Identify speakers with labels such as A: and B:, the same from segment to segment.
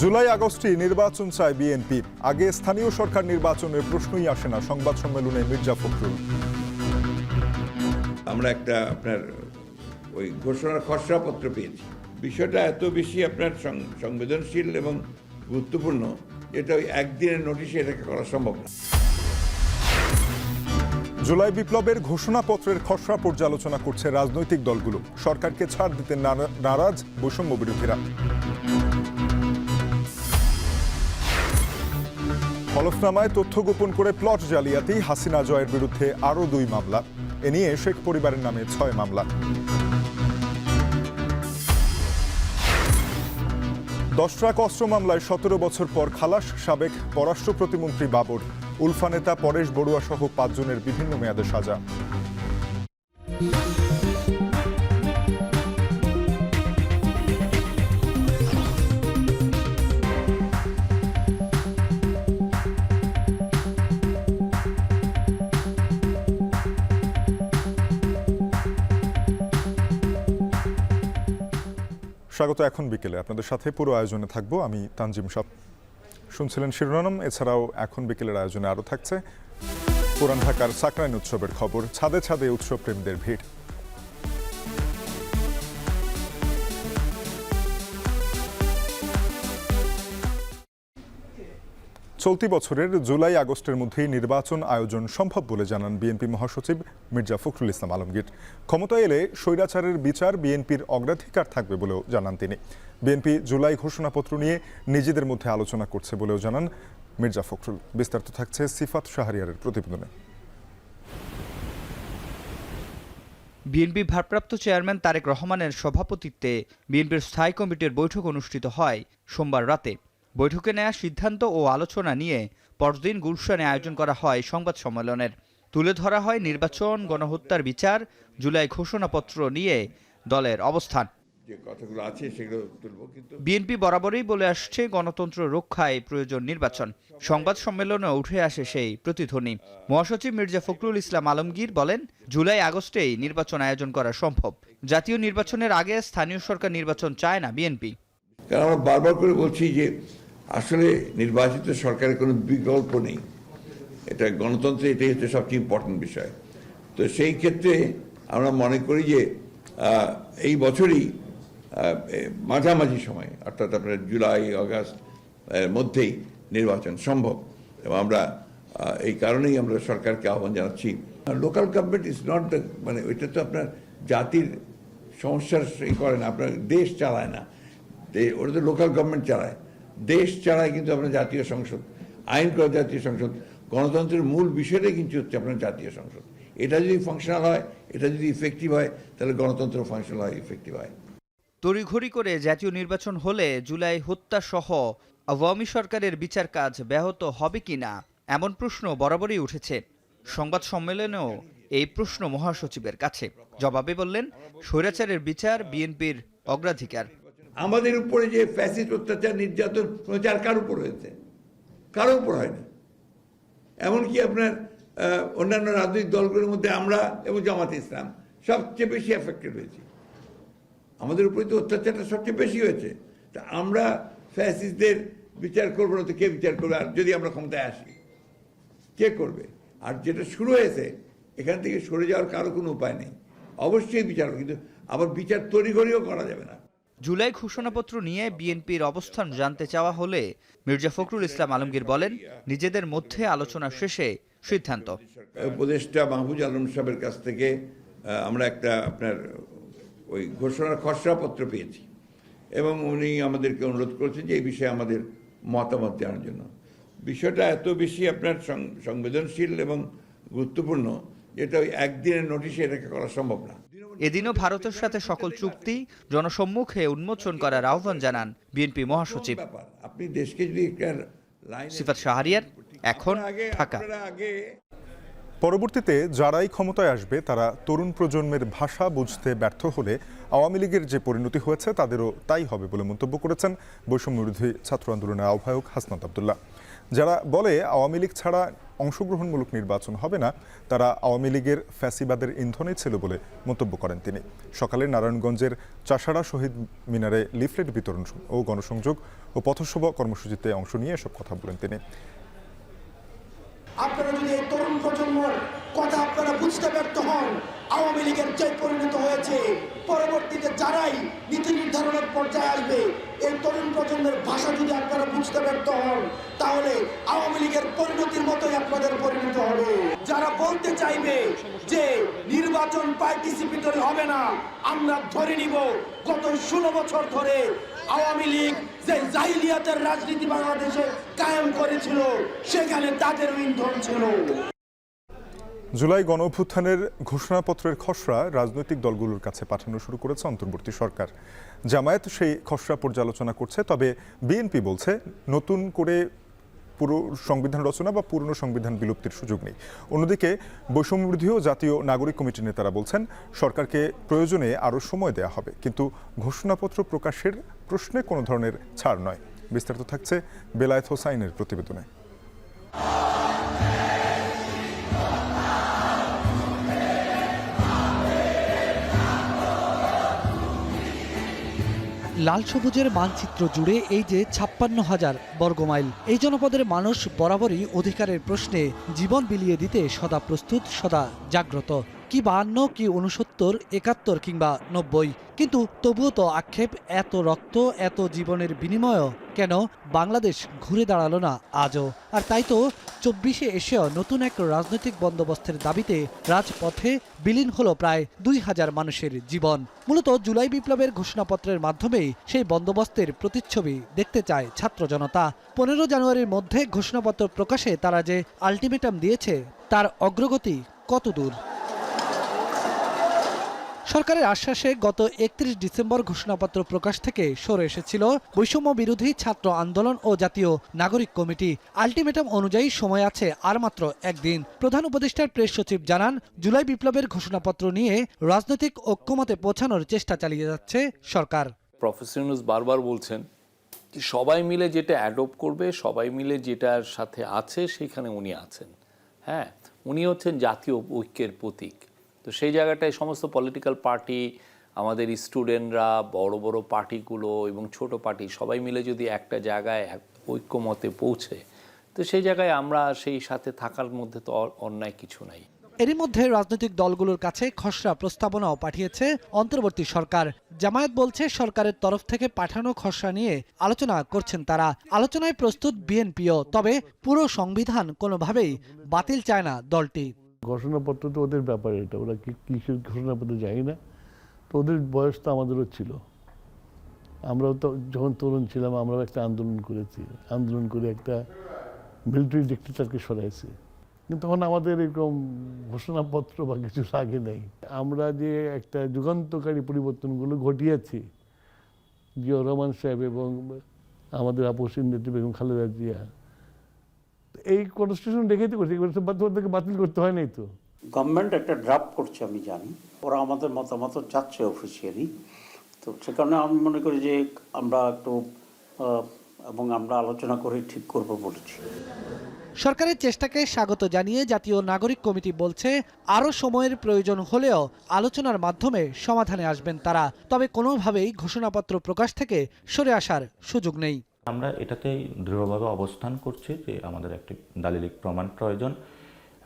A: জুলাই আগস্টে নির্বাচন চায় বিএনপি। আগে স্থানীয় সরকার নির্বাচনের প্রশ্নই আসে না, সংবাদ সম্মেলনে মির্জা ফখরুল।
B: আমরা একটা আপনার ওই ঘোষণার খসড়াপত্র পেয়েছি। বিষয়টা এত বেশি আপনার সংবেদনশীল এবং গুরুত্বপূর্ণ, এটা ওই একদিনের নোটিশে এটাকে করা সম্ভব না।
A: জুলাই বিপ্লবের ঘোষণাপত্রের খসড়া পর্যালোচনা করছে রাজনৈতিক দলগুলো। সরকারকে ছাড় দিতে নারাজ বৈষম্য বিরোধীরা। হলফনামায় তথ্য গোপন করে প্লট জালিয়াতি, হাসিনা জয়ের বিরুদ্ধে আরও 2 মামলা। এ নিয়ে শেখ পরিবারের নামে 6 মামলা। দশরাক অস্ত্র মামলায় 17 বছর পর খালাস সাবেক পররাষ্ট্র প্রতিমন্ত্রী বাবর। উলফা নেতা পরেশ বড়ুয়া সহ 5 জনের বিভিন্ন মেয়াদে সাজা। স্বাগত এখন বিকেলে। আপনাদের সাথে পুরো আয়োজনে থাকবো আমি তানজিম সাহ। শুনছিলেন শিরোনাম। এছাড়াও এখন বিকেলের আয়োজনে আরও থাকছে পুরান ঢাকার সাকরাইন উৎসবের খবর, ছাদে ছাদে উৎসব প্রেমীদের ভিড়। চলতি বছরের জুলাই আগস্টের মধ্যেই নির্বাচন আয়োজন সম্ভব বলে জানান বিএনপি মহাসচিব মির্জা ফখরুল ইসলাম আলমগীর। ক্ষমতায় এলে স্বৈরাচারের বিচার বিএনপির অগ্রাধিকার থাকবে বলেও জানান তিনি। বিএনপি জুলাই ঘোষণাপত্র নিয়ে নিজেদের মধ্যে আলোচনা করছে বলেও জানান মির্জা ফখরুল। বিস্তারিত থাকছে সিফাত শাহরিয়ারের প্রতিবেদনে।
C: বিএনপি ভারপ্রাপ্ত চেয়ারম্যান তারেক রহমানের সভাপতিত্বে বিএনপির স্থায়ী কমিটির বৈঠক অনুষ্ঠিত হয় সোমবার রাতে। বৈঠকে নেওয়া সিদ্ধান্ত ও আলোচনা নিয়ে পরদিন গুলশানে আয়োজন করা হয় সংবাদ সম্মেলনের। তুলে ধরা হয় নির্বাচন, গণহত্যার বিচার, জুলাই ঘোষণাপত্র নিয়ে দলের অবস্থান। বিএনপি বরাবরই বলে আসছে গণতন্ত্র রক্ষায় প্রয়োজন নির্বাচন। সংবাদ সম্মেলনে উঠে আসে সেই প্রতিধ্বনি। মহাসচিব মির্জা ফখরুল ইসলাম আলমগীর বলেন, জুলাই আগস্টেই নির্বাচন আয়োজন করা সম্ভব। জাতীয় নির্বাচনের আগে স্থানীয় সরকার নির্বাচন চায় না বিএনপি।
B: কারণ আমরা বারবার করে বলছি যে আসলে নির্বাচিত সরকারের কোনো বিকল্প নেই। এটা গণতন্ত্রে এটাই হচ্ছে সবচেয়ে ইম্পর্টেন্ট বিষয়। তো সেই ক্ষেত্রে আমরা মনে করি যে এই বছরই মাঝামাঝি সময়, অর্থাৎ আপনার জুলাই আগস্ট মধ্যেই নির্বাচন সম্ভব। এবং আমরা এই কারণেই আমরা সরকারকে আহ্বান জানাচ্ছি। Local government is not the, মানে ওইটা তো আপনার জাতির সমস্যার করে না, আপনার দেশ চালায় না। ওটা তো লোকাল গভর্নমেন্ট চালায়, দেশ চালায় কিন্তু আপনার জাতীয় সংসদ, আইন করা জাতীয় সংসদ। গণতন্ত্রের মূল বিষয়টাই কিন্তু হচ্ছে আপনার জাতীয় সংসদ। এটা যদি ফাংশনাল হয়, এটা যদি ইফেক্টিভ হয়, তাহলে গণতন্ত্র ফাংশনাল হয়, ইফেক্টিভ হয়।
C: তড়িঘড়ি করে জাতীয় নির্বাচন হলে জুলাই হত্যা সহ আওয়ামী সরকারের বিচার কাজ ব্যাহত হবে কিনা এমন প্রশ্ন বরাবরই উঠেছে। সংবাদ সম্মেলনেও এই প্রশ্ন মহাসচিবের কাছে। জবাবে বললেন, স্বৈরাচারের বিচার বিএনপির অগ্রাধিকার।
B: আমাদের উপরে যে ফ্যাসিস্ট অত্যাচার, নির্যাতন, প্রচার কার উপর হয়েছে? কারো উপর হয়নি। এমনকি আপনার অন্যান্য রাজনৈতিক দলগুলোর মধ্যে আমরা এবং জামাতে ইসলাম সবচেয়ে বেশি এফেক্টেড হয়েছি। আমাদের উপরে তো অত্যাচারটা সবচেয়ে বেশি হয়েছে। তা আমরা ফ্যাসিস্টদের বিচার করবো না তো কে বিচার করবে? আর যদি আমরা ক্ষমতায় আসি, কে করবে? আর যেটা শুরু হয়েছে, এখান থেকে সরে যাওয়ার কারো কোনো উপায় নেই। অবশ্যই বিচার, কিন্তু আবার বিচার তড়িঘড়িও করা যাবে না।
C: জুলাই ঘোষণাপত্র নিয়ে বিএনপির অবস্থান জানতে চাওয়া হলে মির্জা ফখরুল ইসলাম আলমগীর বলেন, নিজেদের মধ্যে আলোচনা শেষে সিদ্ধান্ত।
B: উপদেষ্টা মাহফুজ আলম সাহেবের কাছ থেকে আমরা একটা আপনার ওই ঘোষণার খসড়াপত্র পেয়েছি এবং উনি আমাদেরকে অনুরোধ করেছেন যে এই বিষয়ে আমাদের মতামত জানার জন্য। বিষয়টা এত বেশি আপনার সংবেদনশীল এবং গুরুত্বপূর্ণ, যেটা ওই একদিনের নোটিশে এটাকে করা সম্ভব না।
C: এদিনও ভারতের সাথে সকল চুক্তি জনসম্মুখে উন্মোচন করার আহ্বান জানান বিএনপি মহাসচিব।
B: আপনি দেশকে যদি
C: সিফাত শাহরিয়ার, এখন ঢাকা।
A: পরবর্তীতে যারাই ক্ষমতায় আসবে তারা তরুণ প্রজন্মের ভাষা বুঝতে ব্যর্থ হলে আওয়ামী লীগের যে পরিণতি হয়েছে তাদেরও তাই হবে বলে মন্তব্য করেছেন বৈষম্য বিরোধী ছাত্র আন্দোলনের আহ্বায়ক হাসনাত আব্দুল্লাহ। যারা বলে আওয়ামী লীগ ছাড়া অংশগ্রহণমূলক নির্বাচন হবে না, তারা আওয়ামী লীগের ফ্যাসিবাদের ইন্ধনই ছিল বলে মন্তব্য করেন তিনি। সকালে নারায়ণগঞ্জের চাষাড়া শহীদ মিনারে লিফলেট বিতরণ ও গণসংযোগ ও পথসভা কর্মসূচিতে অংশ নিয়ে এসব কথা বলেন তিনি।
D: আপনারা যদি এই তরুণ প্রজন্মর কথা আপনারা বুঝতে ব্যর্থ হন, আওয়ামী লীগের যে পরিণত হয়েছে, পরবর্তীতে যারাই নীতি নির্ধারণের পর্যায়ে আসবে, এই তরুণ প্রজন্মের ভাষা যদি আপনারা বুঝতে ব্যর্থ হন, তাহলে আওয়ামী লীগের পরিণতির মতোই আপনাদের পরিণত হবে। যারা বলতে চাইবে যে নির্বাচন পার্টিসিপেটরি হবে না, আমরা ধরে নিব গত 16 বছর ধরে আওয়ামী লীগ যে জাহিলিয়াতের রাজনীতি বাংলাদেশে কায়েম করেছিল, সেখানে তাদের ইন্ধন ছিল।
A: জুলাই গণ অভ্যুত্থানের ঘোষণাপত্রের খসড়া রাজনৈতিক দলগুলোর কাছে পাঠানো শুরু করেছে অন্তর্বর্তী সরকার। জামায়াত সেই খসড়া পর্যালোচনা করছে, তবে বিএনপি বলছে নতুন করে পুরো সংবিধান রচনা বা পুরনো সংবিধান বিলুপ্তির সুযোগ নেই। অন্যদিকে বৈষম্যবিরোধী ও জাতীয় নাগরিক কমিটির নেতারা বলছেন সরকারকে প্রয়োজনে আরও সময় দেওয়া হবে, কিন্তু ঘোষণাপত্র প্রকাশের প্রশ্নে কোনো ধরনের ছাড় নয়। বিস্তারিত থাকছে বেলায়েত হোসাইনের প্রতিবেদনে।
E: লাল সবুজের মানচিত্র জুড়ে এই যে 56,000 বর্গমাইল, এই জনপদের মানুষ বরাবরই অধিকারের প্রশ্নে জীবন বিলিয়ে দিতে সদা প্রস্তুত, সদা জাগ্রত। কি 52, কি 69, 71 কিংবা 90, কিন্তু তবুও তো আক্ষেপ, এত রক্ত, এত জীবনের বিনিময়ও কেন বাংলাদেশ ঘুরে দাঁড়ালো না আজও? আর তাই তো 24-এ এসেও নতুন এক রাজনৈতিক বন্দোবস্তের দাবিতে রাজপথে বিলীন হলো প্রায় 2,000 মানুষের জীবন। মূলত জুলাই বিপ্লবের ঘোষণাপত্রের মাধ্যমেই সেই বন্দোবস্তের প্রতিচ্ছবি দেখতে চায় ছাত্র জনতা। 15 জানুয়ারির মধ্যে ঘোষণাপত্র প্রকাশে তারা যে আলটিমেটাম দিয়েছে, তার অগ্রগতি কতদূর? সরকারের আশ্বাসে গত 31 ডিসেম্বর ঘোষণাপত্র প্রকাশ থেকে সরে এসেছিল বৈষম্য বিরোধী ছাত্র আন্দোলন ও জাতীয় নাগরিক কমিটি। আলটিমেটাম অনুযায়ী সময় আছে আর মাত্র একদিন। প্রধান উপদেষ্টার প্রেস সচিব জানান, জুলাই বিপ্লবের ঘোষণাপত্র নিয়ে রাজনৈতিক ঐক্যমতে পৌঁছানোর চেষ্টা চালিয়ে যাচ্ছে সরকার।
F: প্রফেসর ইউনূস বারবার বলছেন যে সবাই মিলে যেটা অ্যাডপ্ট করবে, সবাই মিলে যেটার সাথে আছে সেখানে উনি আছেন। হ্যাঁ, উনি হচ্ছেন জাতীয় ঐক্যের প্রতীক। তো সেই জায়গাটায় সমস্ত পলিটিক্যাল পার্টি, আমাদের স্টুডেন্টরা, বড় বড় পার্টিগুলো এবং ছোট পার্টি সবাই মিলে যদি একটা জায়গায় ঐক্যমতে পৌঁছে, তো সেই জায়গায় আমরা সেই সাথে থাকার মধ্যে তো অন্যায় কিছু নাই।
E: এরই মধ্যে রাজনৈতিক দলগুলোর কাছে খসড়া প্রস্তাবনাও পাঠিয়েছে অন্তর্বর্তী সরকার। জামায়াত বলছে সরকারের তরফ থেকে পাঠানো খসড়া নিয়ে আলোচনা করছেন তারা। আলোচনায় প্রস্তুত বিএনপিও, তবে পুরো সংবিধান কোনোভাবেই বাতিল চায় না দলটি।
G: ঘোষণাপত্র তো ওদের ব্যাপারে, এটা ওরা কিসের ঘোষণাপত্র জানি না। তো ওদের বয়স তো আমাদেরও ছিল, আমরাও তো যখন তরুণ ছিলাম আমরাও একটা আন্দোলন করেছি, আন্দোলন করে একটা মিলিটারি ডিক্টেটরকে সরাইছি, কিন্তু তখন আমাদের এরকম ঘোষণাপত্র বা কিছু লাগে নেই। আমরা যে একটা যুগান্তকারী পরিবর্তনগুলো ঘটিয়েছি, জিয়াউর রহমান সাহেব এবং আমাদের আপসীন নেত্রী বেগম খালেদা জিয়া, এই কনস্টিটিউশন রেখেই তো করছে, তাদেরকে বাতিল করতে হয় নাই তো।
H: গভর্নমেন্ট একটা ড্রাফট করছে আমি জানি, ওরা আমাদের মতামত চাচ্ছে অফিসিয়ালি। তো সে কারণে আমি মনে করি যে আমরা একটু এবং আমরা আলোচনা করে ঠিক করব বলেছি।
E: সরকারের চেষ্টাকে স্বাগত জানিয়ে জাতীয় নাগরিক কমিটি বলছে আরও সময়ের প্রয়োজন হলেও আলোচনার মাধ্যমে সমাধানে আসবেন তারা, তবে কোনোভাবেই ঘোষণাপত্র প্রকাশ থেকে সরে আসার সুযোগ নেই।
I: আমরা এটাতেই দৃঢ়ভাবে অবস্থান করছি যে আমাদের একটি দালিলিক প্রমাণ প্রয়োজন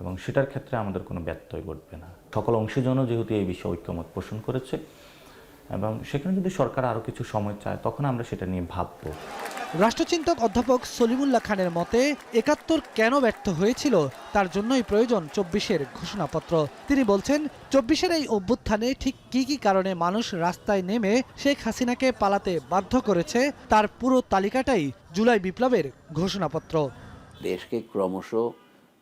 I: এবং সেটার ক্ষেত্রে আমাদের কোনো ব্যত্যয় ঘটবে না। সকল অংশীজনও যেহেতু এই বিষয়ে ঐক্যমত পোষণ করেছে এবং সেখানে যদি সরকার আরও কিছু সময় চায় তখন আমরা সেটা নিয়ে ভাবব।
E: রাষ্ট্রচিন্তক অধ্যাপক সলিমুল্লাহ খানের মতে 71 কেন ব্যর্থ হয়েছিল তার জন্যই প্রয়োজন 24-এর ঘোষণাপত্র। তিনি বলছেন 24-এর এই অভ্যুত্থানে ঠিক কি কি কারণে মানুষ রাস্তায় নেমে শেখ হাসিনাকে পালাতে বাধ্য করেছে তার পুরো তালিকাটাই জুলাই বিপ্লবের ঘোষণাপত্র।
J: দেশকে ক্রমশ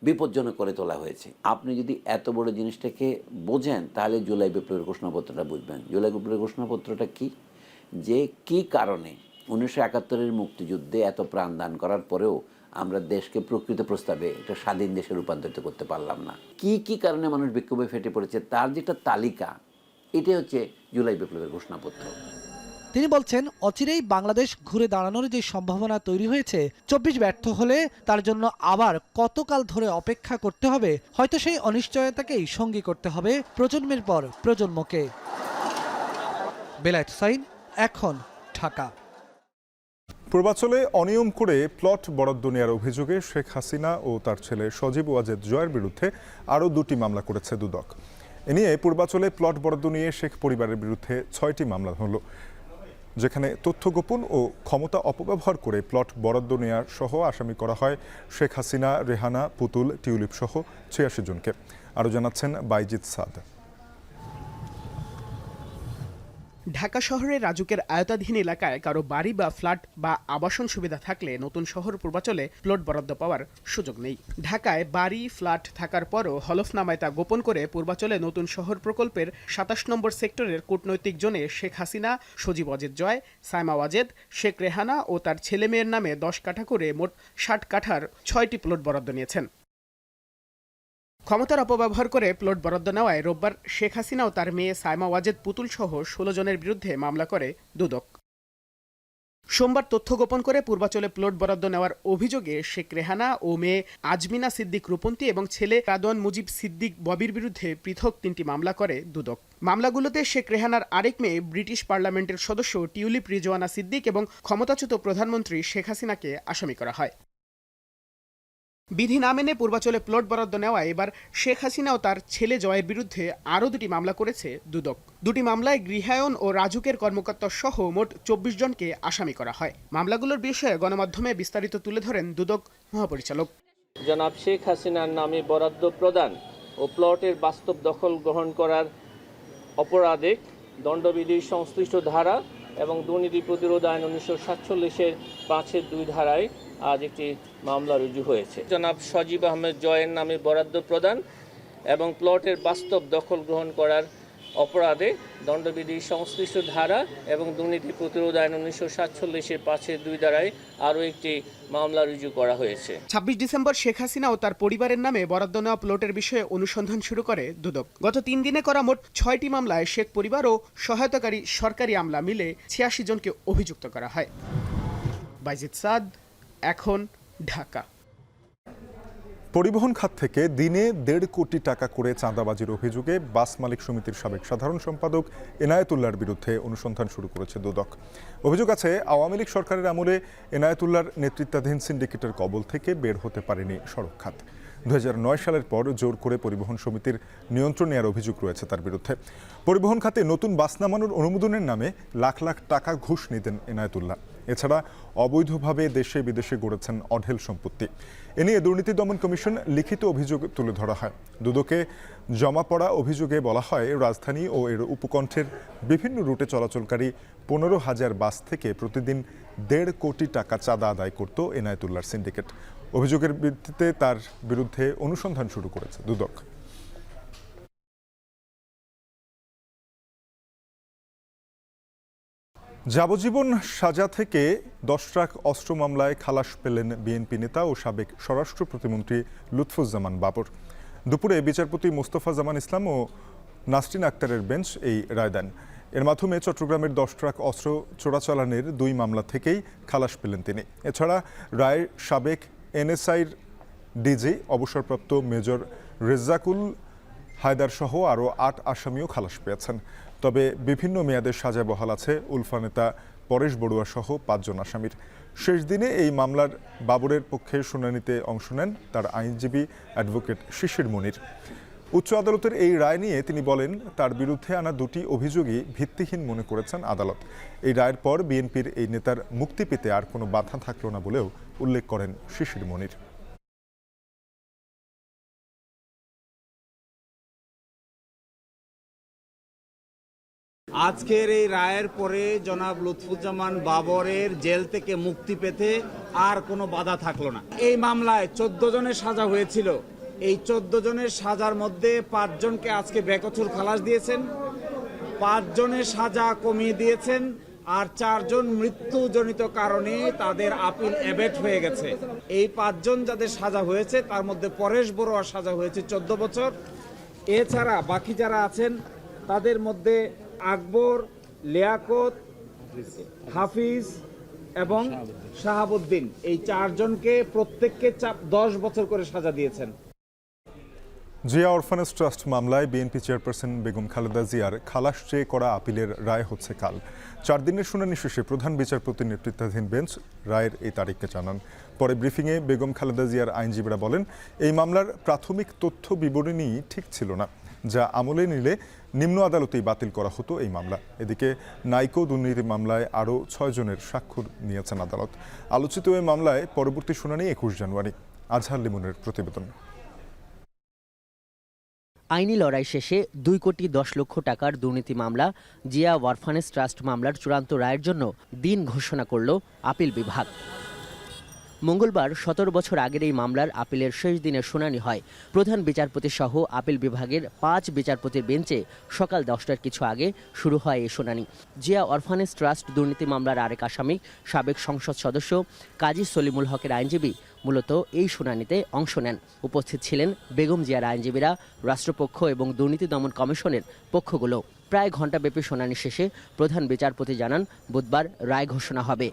J: বিপজ্জনক করে তোলা হয়েছে। আপনি যদি এত বড় জিনিসটাকে বোঝেন তাহলে জুলাই বিপ্লবের ঘোষণাপত্রটা বুঝবেন। জুলাই বিপ্লবের ঘোষণাপত্রটা কি, যে কি কারণে 1971-এর মুক্তিযুদ্ধে এত প্রাণদান করার পরেও আমরা দেশকে প্রকৃত প্রস্তাবে একটা স্বাধীন দেশে রূপান্তরিত করতে পারলাম না, কি কি কারণে মানুষ বিক্ষোভে ফেটে পড়েছে তার যে একটা তালিকা, এটাই হচ্ছে জুলাই বিপ্লবের ঘোষণাপত্র।
E: তিনি বলছেন, অচিরেই বাংলাদেশ ঘুরে দাঁড়ানোর যে সম্ভাবনা তৈরি হয়েছে, 24 ব্যর্থ হলে তার জন্য আবার কতকাল ধরে অপেক্ষা করতে হবে, হয়তো সেই অনিশ্চয়তাকেই সঙ্গী করতে হবে প্রজন্মের পর প্রজন্মকে। বেলায়েত হোসাইন, এখন, ঢাকা।
A: পূর্বাঞ্চলে অনিয়ম করে প্লট বরাদ্দ নেওয়ার অভিযোগে শেখ হাসিনা ও তার ছেলে সজীব ওয়াজেদ জয়ের বিরুদ্ধে আরও 2টি মামলা করেছে দুদক। এ নিয়ে পূর্বাঞ্চলে প্লট বরাদ্দ নিয়ে শেখ পরিবারের বিরুদ্ধে 6টি মামলা হলো, যেখানে তথ্য গোপন ও ক্ষমতা অপব্যবহার করে প্লট বরাদ্দ নেওয়া সহ আসামি করা হয় শেখ হাসিনা, রেহানা, পুতুল, টিউলিপ সহ 86 জনকে। আরও জানাচ্ছেন বাইজিদ সাদ।
K: ঢাকা শহরের রাজুকের আয়তাধীন এলাকায় কারো বাড়ি বা ফ্ল্যাট বা আবাসন সুবিধা থাকলে নতুন শহর পূর্বাঞ্চলে প্লট বরাদ্দ পাওয়ার সুযোগ নেই। ঢাকায় বাড়ি ফ্ল্যাট থাকার পরও হলফনামায় তা গোপন করে পূর্বাঞ্চলে নতুন শহর প্রকল্পের 27 নম্বর সেক্টরের কূটনৈতিক জোনে শেখ হাসিনা, সজীব ওয়াজেদ জয়, সাইমা ওয়াজেদ, শেখ রেহানা ও তার ছেলে মেয়ের নামে 10 কাঠা করে মোট 60 কাঠার 6টি প্লট বরাদ্দ নিয়েছেন। ক্ষমতার অপব্যবহার করে প্লট বরাদ্দ নেওয়ায় রোববার শেখ হাসিনা ও তার মেয়ে সাইমা ওয়াজেদ পুতুল সহ 16 জনের বিরুদ্ধে মামলা করে দুদক। সোমবার তথ্য গোপন করে পূর্বাঞ্চলে প্লট বরাদ্দ নেওয়ার অভিযোগে শেখ রেহানা ও মেয়ে আজমিনা সিদ্দিক রূপন্তী এবং ছেলে রাদওয়ান মুজিব সিদ্দিক ববির বিরুদ্ধে পৃথক 3টি মামলা করে দুদক। মামলাগুলোতে শেখ রেহানার আরেক মেয়ে ব্রিটিশ পার্লামেন্টের সদস্য টিউলিপ রিজওয়ানা সিদ্দিক এবং ক্ষমতাচ্যুত প্রধানমন্ত্রী শেখ হাসিনাকে আসামি করা হয়। বিধি না মেনে পূর্বাঞ্চলে প্লট বরাদ্দ নেওয়ায় এবার শেখ হাসিনা ও তার ছেলে জয়ের বিরুদ্ধে আরও 2টি মামলা করেছে দুদক। 2টি মামলায় গৃহায়ন ও রাজুকের কর্মকর্তা সহ মোট 24 জনকে আসামি করা হয়। মামলাগুলোর বিষয়ে গণমাধ্যমে বিস্তারিত তুলে ধরেন দুদক মহাপরিচালক।
L: জনাব শেখ হাসিনার নামে বরাদ্দ প্রদান ও প্লটের বাস্তব দখল গ্রহণ করার অপরাধে দণ্ডবিধির সংশ্লিষ্ট ধারা এবং দুর্নীতি প্রতিরোধ আইন 1947-এর 5-2 ধারায় আজ একটি মামলা রুজু হয়েছে। জনাব সজীব আহমেদ জয়ের নামে বরাদ্দ প্রদান এবং প্লটের বাস্তব দখল গ্রহণ করার অপরাধে দণ্ডবিধির সংশ্লিষ্ট ধারা এবং দুর্নীতি প্রতিরোধ আইন 1947-এর 5-2 ধারায় আরও একটি মামলা রুজু করা হয়েছে। 26
K: ডিসেম্বর শেখ হাসিনা ও তার পরিবারের নামে বরাদ্দ নেওয়া প্লটের বিষয়ে অনুসন্ধান শুরু করে দুদক। গত 3 দিনে করা মোট 6টি মামলায় শেখ পরিবার ও সহায়তাকারী সরকারি আমলা মিলে 86 জনকে অভিযুক্ত করা হয়। বাইজিদ সাদ, এখন, ঢাকা।
A: পরিবহন খাত থেকে দিনে 1.5 কোটি টাকা করে চাঁদাবাজির অভিযোগে বাস মালিক সমিতির সাবেক সাধারণ সম্পাদক এনায়েতুল্লাহর বিরুদ্ধে অনুসন্ধান শুরু করেছে দুদক। অভিযোগ আছে, আওয়ামী লীগ সরকারের আমলে এনায়েতুল্লাহর নেতৃত্বাধীন সিন্ডিকেটের কবল থেকে বের হতে পারেনি সড়ক খাত। 2009 সালের পর জোর করে পরিবহন সমিতির নিয়ন্ত্রণ নেওয়ার অভিযোগ রয়েছে তার বিরুদ্ধে। পরিবহন খাতে নতুন বাস নামানোর অনুমোদনের নামে লাখ লাখ টাকা ঘুষ নিতেন এনায়েতুল্লাহ। এছাড়া অবৈধভাবে দেশে বিদেশে গড়েছেন অঢেল সম্পত্তি। এ নিয়ে দুর্নীতি দমন কমিশন লিখিত অভিযোগ তুলে ধরা হয়। দুদকে জমা পড়া অভিযোগে বলা হয়, রাজধানী ও এর উপকণ্ঠের বিভিন্ন রুটে চলাচলকারী 15,000 বাস থেকে প্রতিদিন 1.5 কোটি টাকা চাঁদা আদায় করত এনায়েতুল্লাহর সিন্ডিকেট। অভিযোগের ভিত্তিতে তার বিরুদ্ধে অনুসন্ধান শুরু করেছে দুদক। যাবজ্জীবন সাজা থেকে 10 ট্রাক অস্ত্র মামলায় খালাস পেলেন বিএনপি নেতা ও সাবেক স্বরাষ্ট্র প্রতিমন্ত্রী লুৎফুজ্জামান বাবর। দুপুরে বিচারপতি মোস্তফা জামান ইসলাম ও নাসরিন আক্তারের বেঞ্চ এই রায় দেন। এর মাধ্যমে চট্টগ্রামের 10 ট্রাক অস্ত্র চোরাচালানের 2 মামলা থেকেই খালাস পেলেন তিনি। এছাড়া রায় সাবেক এনএসআইর ডিজি অবসরপ্রাপ্ত মেজর রেজ্জাকুল হায়দার সহ আরও 8 আসামিও খালাস পেয়েছেন। তবে বিভিন্ন মেয়াদের সাজায় বহাল আছে উলফা নেতা পরেশ বড়ুয়া সহ 5 জন আসামির। শেষ দিনে এই মামলার বাবরের পক্ষে শুনানিতে অংশ নেন তার আইনজীবী অ্যাডভোকেট শিশির মনির। উচ্চ আদালতের এই রায় নিয়ে তিনি বলেন, তার বিরুদ্ধে আনা 2টি অভিযোগই ভিত্তিহীন মনে করেছেন আদালত। এই রায়ের পর বিএনপির এই নেতার মুক্তি পেতে আর কোনো বাধা থাকল না বলেও উল্লেখ করেন শিশির মনির।
M: আজকের এই রায়ের পরে জনাব লুৎফুজ্জামান বাবরের জেল থেকে মুক্তি পেতে আর কোনো বাধা থাকলো না। এই মামলায় 14 জনের সাজা হয়েছিল। এই 14 জনের সাজার মধ্যে 5 জনকে আজকে বেকসুর খালাস দিয়েছেন, 5 জনের সাজা কমিয়ে দিয়েছেন, আর 4 জন মৃত্যুজনিত কারণে তাদের আপিল অ্যাবেট হয়ে গেছে। এই 5 জন যাদের সাজা হয়েছে তার মধ্যে পরেশ বড়ুয়ার সাজা হয়েছে 14 বছর। এছাড়া বাকি যারা আছেন তাদের মধ্যে আকবর, লিয়াকত, হাফিজ এবং শাহাবুদ্দিন, এই চারজনকে প্রত্যেককে 10 বছর করে সাজা দিয়েছেন।
A: জিয়া অরফানেজ ট্রাস্ট মামলায় বিএনপি চেয়ারপারসন বেগম খালেদা জিয়ার খালাস চেয়ে করা আপিলের রায় হচ্ছে কাল। 4 দিনের শুনানি শেষে প্রধান বিচারপতির নেতৃত্বাধীন বেঞ্চ রায়ের এই তারিখকে জানান। পরে ব্রিফিংয়ে বেগম খালেদা জিয়ার আইনজীবীরা বলেন, এই মামলার প্রাথমিক তথ্য বিবরণী ঠিক ছিল না, যা আমলে নিলে নিম্ন আদালতেই বাতিল করা হতো এই মামলা। এদিকে নাইকো দুর্নীতি মামলায় আরও 6 জনের স্বাক্ষর নিয়েছেন আদালত। আলোচিত এই মামলায় পরবর্তী শুনানি 21 জানুয়ারি। আজহার লিমনের প্রতিবেদন।
N: আইনি লড়াই শেষে 2 কোটি 10 লক্ষ টাকার দুর্নীতি মামলা জিয়া অরফানেজ ট্রাস্ট মামলার চূড়ান্ত রায়ের জন্য দিন ঘোষণা করল আপিল বিভাগ। মঙ্গলবার 17 বছর আগের এই মামলার আপিলের শেষ দিনের শুনানি হয়। প্রধান বিচারপতি সহ আপিল বিভাগের 5 বিচারপতির বেঞ্চে সকাল 10টার কিছু আগে শুরু হয় এই শুনানি। জিয়া অরফানেজ ট্রাস্ট দুর্নীতি মামলার আরেক আসামি সাবেক সংসদ সদস্য কাজী সলিমুল হকের আইনজীবী মূলত এই শুনানিতে অংশ নেন। উপস্থিত ছিলেন বেগম জিয়ার আইনজীবীরা, রাষ্ট্রপক্ষ এবং দুর্নীতি দমন কমিশনের পক্ষগুলো। প্রায় ঘণ্টাব্যাপী শুনানি শেষে প্রধান বিচারপতি জানান, বুধবার রায় ঘোষণা হবে।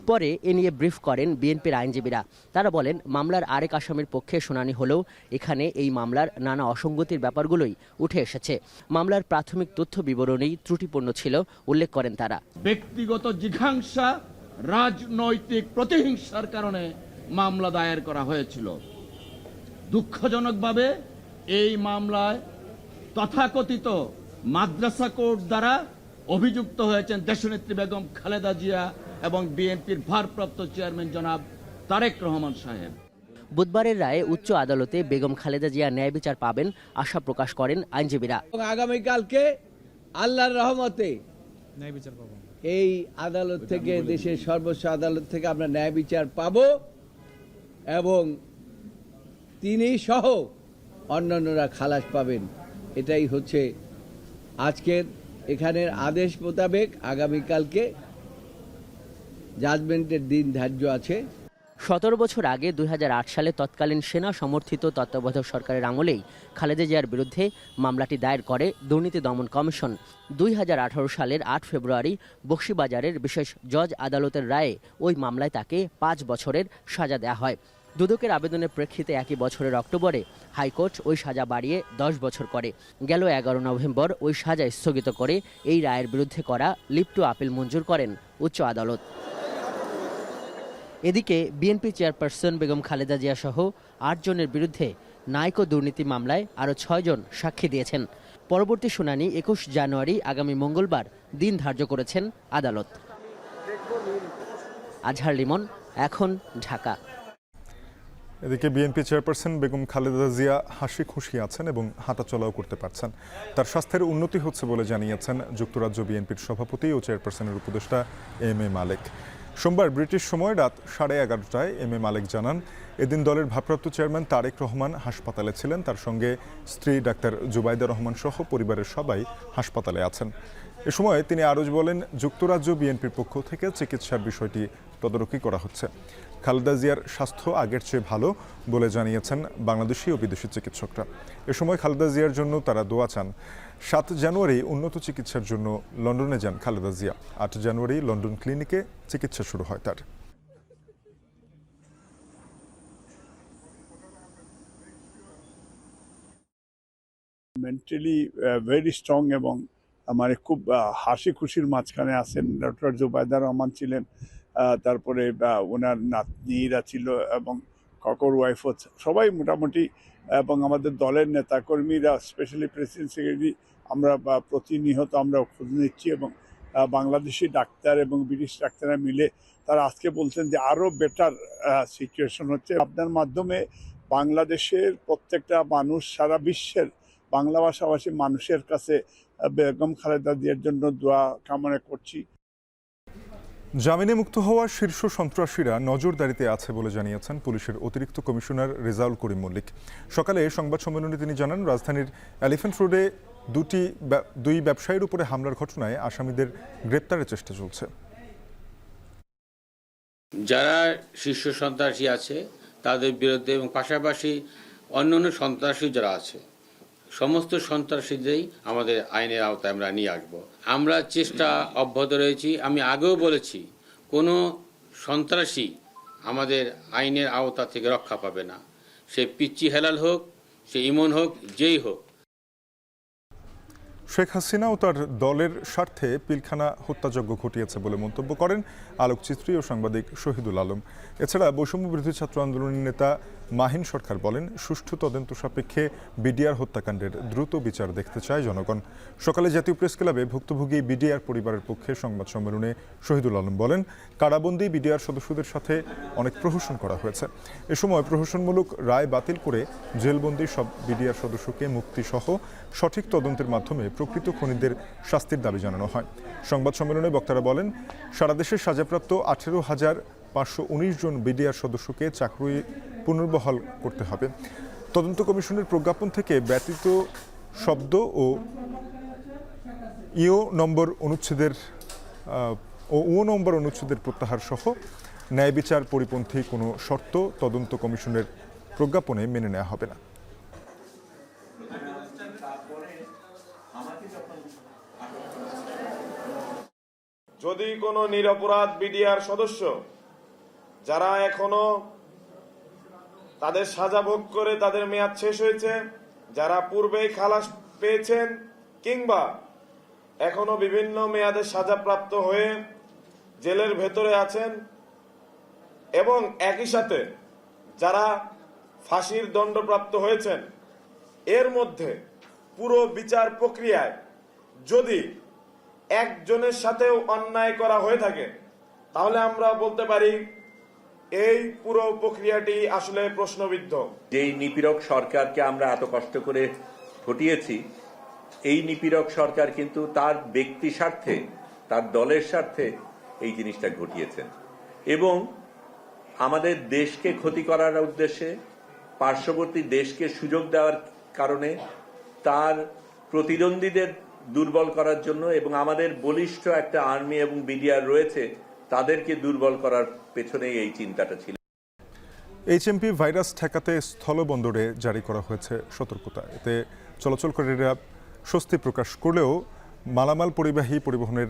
N: পরে এ নিয়ে ব্রিফ করেন বিএনপির আইনজীবীরা। তারা বলেন, মামলার আরেক আসামির পক্ষে শুনানি হলেও এখানে এই মামলার নানা অসঙ্গতির ব্যাপারগুলোই উঠে এসেছে। মামলার প্রাথমিক তথ্য বিবরণী ত্রুটিপূর্ণ ছিল উল্লেখ করেন তারা।
O: ব্যক্তিগত জিঘাংসা, রাজনৈতিক প্রতিহিংসার কারণে মামলা দায়ের করা হয়েছিল। দুঃখজনকভাবে এই মামলায় তথাকথিত মাদ্রাসা কোর্ট দ্বারা অভিযুক্ত হয়েছেন দেশনেত্রী বেগম খালেদা জিয়া এবং বিএনপির ভারপ্রাপ্ত চেয়ারম্যান জনাব তারেক রহমান সাহেব।
N: বুধবারের রায়ে উচ্চ আদালতে বেগম খালেদা জিয়া ন্যায় বিচার পাবেন আশা প্রকাশ করেন আইনজীবীরা।
P: আগামীকালকে আল্লাহর রহমতে ন্যায় বিচার পাবো, এই আদালত থেকে, দেশের সর্বোচ্চ আদালত থেকে আমরা ন্যায় বিচার পাব এবং তিনি সহ অন্যান্যরা খালাস পাবেন। এটাই হচ্ছে আজকের এখানের আদেশ মোতাবেক আগামীকালকে জাজমেন্টের দিন ধার্য আছে।
N: 17 বছর আগে 2008 সালে তৎকালীন সেনা সমর্থিত তত্ত্বাবধায়ক সরকারের আমলেই খালেদা জিয়ার বিরুদ্ধে মামলাটি দায়ের করে দুর্নীতি দমন কমিশন। 2018 সালের 8 ফেব্রুয়ারি বকশীবাজারের বিশেষ জজ আদালতের রায়ে ওই মামলায় তাকে 5 বছরের সাজা দেওয়া হয়। দুদকের আবেদনের প্রেক্ষিতে একই বছরের অক্টোবরে হাইকোর্ট ওই সাজা বাড়িয়ে 10 বছর করে। গেল 11 নভেম্বর ওই সাজা স্থগিত করে এই রায়ের বিরুদ্ধে করা লিভ টু আপিল মঞ্জুর করেন উচ্চ আদালত। এদিকে বিএনপি চেয়ারপারসন বেগম খালেদা জিয়া সহ 8 জনের বিরুদ্ধে নাইকো দুর্নীতি মামলায় আরও 6 জন সাক্ষী দিয়েছেন। পরবর্তী শুনানি 21 জানুয়ারি আগামী মঙ্গলবার দিন ধার্য করেছেন আদালত। আজহার লিমন, এখন, ঢাকা।
A: এদিকে বিএনপি চেয়ারপারসন বেগম খালেদা জিয়া হাসি খুশি আছেন এবং হাঁটাচলাও করতে পারছেন। তার স্বাস্থ্যের উন্নতি হচ্ছে বলে জানিয়েছেন যুক্তরাজ্য বিএনপির সভাপতি ও চেয়ারপারসনের উপদেষ্টা এম.এ. মালেক। সোমবার ব্রিটিশ সময় রাত 11:30টায় এম.এ. মালেক জানান, এদিন দলের ভারপ্রাপ্ত চেয়ারম্যান তারেক রহমান হাসপাতালে ছিলেন। তার সঙ্গে স্ত্রী ডাক্তার জুবাইদা রহমান সহ পরিবারের সবাই হাসপাতালে আছেন। এ সময় তিনি আরও বলেন, যুক্তরাজ্য বিএনপির পক্ষ থেকে চিকিৎসার বিষয়টি তদারকি করা হচ্ছে। খালেদা জিয়ার স্বাস্থ্য আগের চেয়ে ভালো বলে জানিয়েছেন বাংলাদেশি ও বিদেশি চিকিৎসকরা। এ সময় খালেদা জিয়ার জন্য তারা দোয়া চান। 7 জানুয়ারি উন্নত চিকিৎসার জন্য লন্ডনে যান খালেদা জিয়া। 8 জানুয়ারি লন্ডন ক্লিনিকে চিকিৎসা শুরু হয় তার।
Q: মেন্টালি ভেরি স্ট্রং এবং মানে খুব হাসি খুশির মাঝখানে আছেন। ডক্টর জুবাইদা রহমান ছিলেন, তারপরে ওনার নাতনিরা ছিল এবং ককর ওয়াইফও, সবাই মোটামুটি, এবং আমাদের দলের নেতাকর্মীরা, স্পেশালি প্রেসিডেন্ট সেক্রেটারি, আমরা প্রতিনিয়ত আমরা খোঁজ নিচ্ছি এবং বাংলাদেশি ডাক্তার এবং ব্রিটিশ ডাক্তাররা মিলে তারা আজকে বলছেন যে আরও বেটার সিচুয়েশন হচ্ছে। আপনার মাধ্যমে বাংলাদেশের প্রত্যেকটা মানুষ, সারা বিশ্বের বাংলা ভাষাভাষী মানুষের কাছে বেগম খালেদা জিয়ার জন্য দোয়া কামনা করছি।
A: জামিনে মুক্ত হওয়া শীর্ষ সন্ত্রাসীরা নজরদারিতে আছে বলে জানিয়েছেন পুলিশের অতিরিক্ত কমিশনার রেজাউল করিম মল্লিক। সকালে সংবাদ সম্মেলনে তিনি জানান, রাজধানীর এলিফ্যান্ট রোডে দুই ব্যবসায়ীর উপরে হামলার ঘটনায় আসামিদের গ্রেপ্তারের চেষ্টা চলছে।
R: যারা শীর্ষ সন্ত্রাসী আছে তাদের বিরুদ্ধে এবং পাশাপাশি অন্যান্য সন্ত্রাসী যারা আছে সমস্ত সন্ত্রাসীদেরই আমাদের আইনের আওতায় আমরা নিয়ে আসবো। আমরা চেষ্টা অব্যাহত রয়েছি। আমি আগেও বলেছি, কোনো সন্ত্রাসী আমাদের আইনের আওতা থেকে রক্ষা পাবে না, সে পিচ্চি হেলাল হোক, সে ইমন হোক, যেই হোক।
A: শেখ হাসিনা ও তার দলের স্বার্থে পিলখানা হত্যাযজ্ঞ ঘটিয়েছে বলে মন্তব্য করেন আলোকচিত্রী ও সাংবাদিক শহীদুল আলম। এছাড়া বৈষম্য বিরোধী ছাত্র আন্দোলনের নেতা মাহিন সরকার বলেন, সুষ্ঠু তদন্ত সাপেক্ষে বিডিআর হত্যাকাণ্ডের দ্রুত বিচার দেখতে চায় জনগণ। সকালে জাতীয় প্রেস ক্লাবে ভুক্তভোগী বিডিআর পরিবারের পক্ষে সংবাদ সম্মেলনে শহীদুল আলম বলেন, কারাবন্দী বিডিআর সদস্যদের সাথে অনেক প্রহসন করা হয়েছে। এ সময় প্রহসনমূলক রায় বাতিল করে জেলবন্দী সব বিডিআর সদস্যকে মুক্তিসহ সঠিক তদন্তের মাধ্যমে প্রকৃত খুনিদের শাস্তির দাবি জানানো হয়। সংবাদ সম্মেলনে বক্তারা বলেন, সারা দেশে সাজাপ্রাপ্ত 18,519 জন বিডিআর সদস্যকে চাকরি পুনর্বহাল করতে হবে। তদন্ত কমিশনের প্রজ্ঞাপন থেকে ব্যতীত শব্দ ও ও নম্বর অনুচ্ছেদের প্রত্যাহার সহ ন্যায় বিচার পরিপন্থী কোনো শর্ত তদন্ত কমিশনের প্রজ্ঞাপনে মেনে নেওয়া হবে না।
S: যদি কোনো নিরপরাধ বিডিআর সদস্য যারা এখনো তাদের সাজা ভোগ করে তাদের মেয়াদ শেষ হয়েছে, যারা পূর্বেই খালাস পেয়েছেন কিংবা এখনো বিভিন্ন মেয়াদে সাজাপ্রাপ্ত হয়ে জেলের ভেতরে আছেন এবং একই সাথে যারা ফাঁসির দণ্ডপ্রাপ্ত হয়েছেন, এর মধ্যে পুরো বিচার প্রক্রিয়ায় যদি একজনের সাথেও অন্যায় করা হয়ে থাকে, তাহলে আমরা বলতে পারি এই পুরো প্রক্রিয়াটি আসলে প্রশ্নবিদ্ধ।
T: যেই নিপীড়ক সরকারকে আমরা এত কষ্ট করে হটিয়েছি, এই নিপীড়ক সরকার কিন্তু তার ব্যক্তি স্বার্থে, তার দলের স্বার্থে এই জিনিসটা ঘটিয়েছেন এবং আমাদের দেশকে ক্ষতি করার উদ্দেশ্যে, পার্শ্ববর্তী দেশকে সুযোগ দেওয়ার কারণে, তার প্রতিদ্বন্দ্বীদের দুর্বল করার জন্য এবং আমাদের বলিষ্ঠ একটা আর্মি এবং বিডিআর রয়েছে, তাদেরকে দুর্বল করার পেছনে এই চিন্তাটা ছিল।
A: এইচএমপি ভাইরাস ঠেকাতে স্থলবন্দরে জারি করা হয়েছে সতর্কতা। এতে চলাচলকারীরা স্বস্তি প্রকাশ করলেও মালামাল পরিবহনের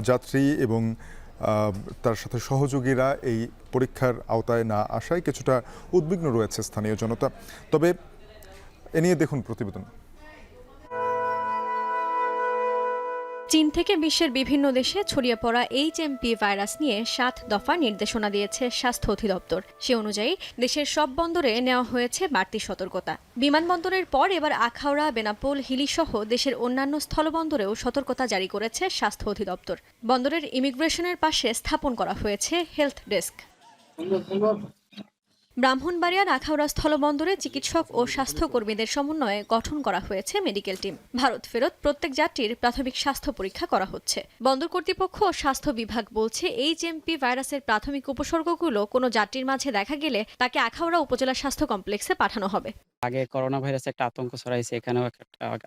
A: যাত্রী এবং তার সাথে সহযোগীরা এই পরীক্ষার আওতায় না আসায় কিছুটা উদ্বিগ্ন রয়েছে স্থানীয় জনতা। তবে এ নিয়ে দেখুন প্রতিবেদন।
U: চীন থেকে বিশ্বের বিভিন্ন দেশে ছড়িয়ে পড়া এইচএমপি ভাইরাস নিয়ে 7 দফা নির্দেশনা দিয়েছে স্বাস্থ্য অধিদপ্তর। সে অনুযায়ী দেশের সব বন্দরে নেওয়া হয়েছে বাড়তি সতর্কতা। বিমানবন্দরের পর এবার আখাউড়া, বেনাপোল, হিলি সহ দেশের অন্যান্য স্থলবন্দরেও সতর্কতা জারি করেছে স্বাস্থ্য অধিদপ্তর। বন্দরের ইমিগ্রেশনের পাশে স্থাপন করা হয়েছে হেলথ ডেস্ক। ব্রাহ্মণবাড়িয়ার আখাউড়া স্থলবন্দরে চিকিৎসক ও স্বাস্থ্যকর্মীদের সমন্বয়ে গঠন করা হয়েছে মেডিকেল টিম। ভারত ফেরত প্রত্যেক যাত্রীর প্রাথমিক স্বাস্থ্য পরীক্ষা করা হচ্ছে। বন্দর কর্তৃপক্ষ ও স্বাস্থ্য বিভাগ বলছে, এইচএমপি ভাইরাসের প্রাথমিক উপসর্গগুলো কোনো যাত্রীর মাঝে দেখা গেলে তাকে আখাউড়া উপজেলা স্বাস্থ্য কমপ্লেক্সে পাঠানো হবে।
V: আগে করোনা ভাইরাস একটা আতঙ্ক ছড়াইছে, এখানেও একটা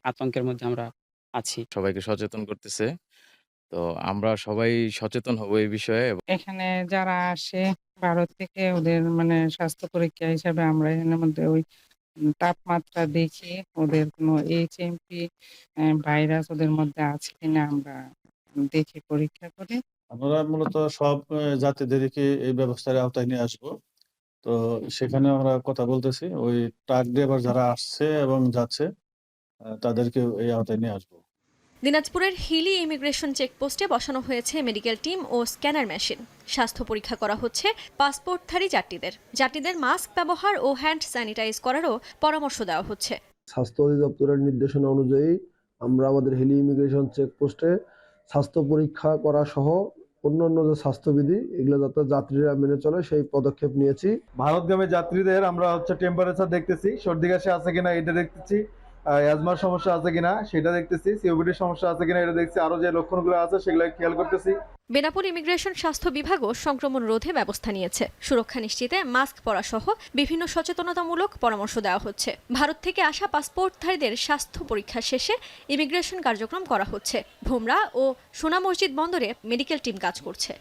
V: আতঙ্কের মধ্যে আমরা আছি।
W: সবাইকে সচেতন করতেছে, তো আমরা সবাই সচেতন হব এই বিষয়ে।
X: এখানে যারা আসে ভারত থেকে, ওদের স্বাস্থ্য পরীক্ষা হিসাবে আমরা এখানের মধ্যে ওই তাপমাত্রা দেখি ওদের কোনো এইচএমপি ভাইরাস ওদের মধ্যে আছে কিনা আমরা দেখে পরীক্ষা করি।
G: আমরা মূলত সব যাত্রীদেরকে এই ব্যবস্থার আওতায় নিয়ে আসবো। তো সেখানে আমরা কথা বলতেছি, ওই ট্রাক ড্রাইভার যারা আসছে এবং যাচ্ছে তাদেরকে এই আওতায় নিয়ে আসবো।
U: দিনাজপুরের হিলি ইমিগ্রেশন চেকপোস্টে বসানো হয়েছে মেডিকেল টিম ও স্ক্যানার মেশিন। স্বাস্থ্য পরীক্ষা করা হচ্ছে পাসপোর্টধারী যাত্রীদের মাস্ক ব্যবহার ও হ্যান্ড স্যানিটাইজ করারও পরামর্শ দেওয়া হচ্ছে।
Y: স্বাস্থ্য অধিদপ্তরের নির্দেশনা অনুযায়ী আমরা আমাদের হিলি ইমিগ্রেশন চেকপোস্টে স্বাস্থ্য পরীক্ষা করা সহ অন্যান্য যে স্বাস্থ্যবিধি এগুলো যাতে যাত্রীরা মেনে চলে সেই পদক্ষেপ নিয়েছি।
Z: ভারতগামী যাত্রীদের আমরা টেম্পারেচার দেখতেছি, সর্দি কাশি আছে কিনা এটা দেখতেছি, অ্যাজমার সমস্যা আছে কিনা সেটা দেখতেছি, সিওপিডির সমস্যা আছে কিনা এটা দেখছি, আরো যে লক্ষণগুলো আছে সেগুলো খেয়াল করতেছি।
U: বেনাপোল ইমিগ্রেশন স্বাস্থ্য বিভাগও সংক্রমণ রোধে ব্যবস্থা নিয়েছে। সুরক্ষা নিশ্চিতে মাস্ক পরা সহ বিভিন্ন সচেতনতামূলক পরামর্শ দেওয়া হচ্ছে। ভারত থেকে আসা পাসপোর্টধারীদের স্বাস্থ্য পরীক্ষা শেষে ইমিগ্রেশন কার্যক্রম করা হচ্ছে। ভোমরা ও সোনা মসজিদ বন্দরে মেডিকেল টিম কাজ করছে।